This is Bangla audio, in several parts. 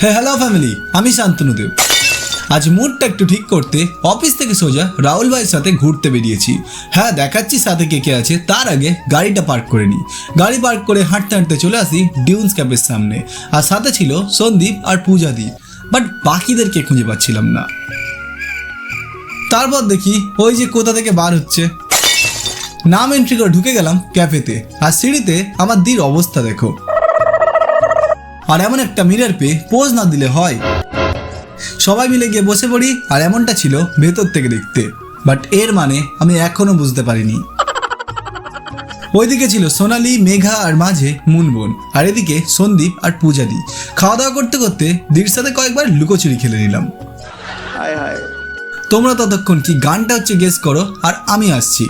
হ্যালো ফ্যামিলি, আমি শান্তনুদেব। আজ মুডটা একটু ঠিক করতে অফিস থেকে সোজা রাহুল ভাইয়ের সাথে ঘুরতে বেরিয়েছি। হ্যাঁ, দেখাচ্ছি সাথে কে কে আছে। তার আগে গাড়িটা পার্ক করে নিই। গাড়ি পার্ক করে হাঁটতে হাঁটতে চলে আসি ডিউন্স ক্যাফের সামনে। আর সাথে ছিল সন্দীপ আর পূজাদি, বাট বাকিদেরকে খুঁজে পাচ্ছিলাম না। তারপর দেখি ওই যে কোথা থেকে বার হচ্ছে। নাম এন্ট্রি করে ঢুকে গেলাম ক্যাফেতে। আর সিঁড়িতে আমার দির অবস্থা দেখো। আর এমন একটা মিরর পেয়ে পোজ না দিলে হয়। সবাই মিলে গিয়ে বসে পড়ি। আর এমনটা ছিল ভেতর থেকে দেখতে, বাট এর মানে আমি এখনো বুঝতে পারিনি। ওইদিকে ছিল সোনালি, মেঘা আর মাঝে মুনবন, আর এদিকে সন্দীপ আর পূজাদি। খাওয়া দাওয়া করতে করতে দির সাথে কয়েকবার লুকোচুরি খেলে নিলাম। তোমরা ততক্ষণ কি গানটা হচ্ছে গেস করো, আর আমি আসছি।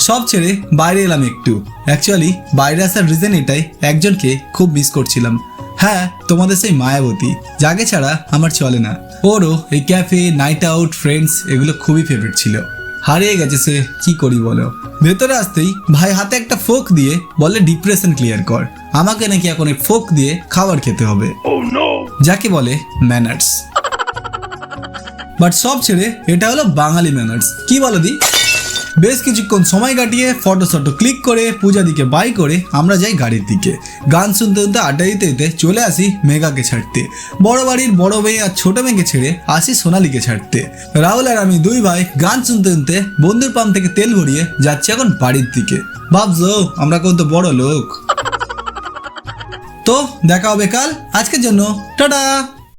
সব ছেড়ে বাইরে এলাম একটু। অ্যাকচুয়ালি বাইরে আসার রিজন এটাই, একজনকে খুব মিস করছিলাম। হ্যাঁ, তোমাদের সেই মায়াবতী, যাকে ছাড়া আমার চলে না। ওরও এই ক্যাফে, নাইট আউট, ফ্রেন্ডস এগুলো খুবই ফেভারিট ছিল। হারিয়ে গেছে সে, কি করি বলো। ভেতরে আসতেই ভাই হাতে একটা ফোক দিয়ে বলে ডিপ্রেশন ক্লিয়ার কর। আমাকে নাকি এখন এই ফোক দিয়ে খাবার খেতে হবে, যাকে বলে ম্যানার্স। বাট সব ছেড়ে এটা হলো বাঙালি ম্যানার্স, কি বলো দি। বেশ কিছুক্ষণ সময় কাটিয়ে ফটো ক্লিক করে পূজাদিকে বাই করে আমরা যাই গাড়ির দিকে। গান শুনতে শুনতে আড্ডা দিতে দিতে চলে আসি মেঘাকে ছাড়তে। বড় বাড়ির বড় মেয়ে আর ছোট মেয়েকে ছেড়ে আসি সোনালিকে ছাড়তে। রাহুল আর আমি দুই ভাই গান শুনতে শুনতে বন্ধুর পাম্প থেকে তেল ভরিয়ে যাচ্ছি এখন বাড়ির দিকে। ভাবছো আমরা কত বড় লোক। তো দেখা হবে কাল, আজকের জন্য টাটা।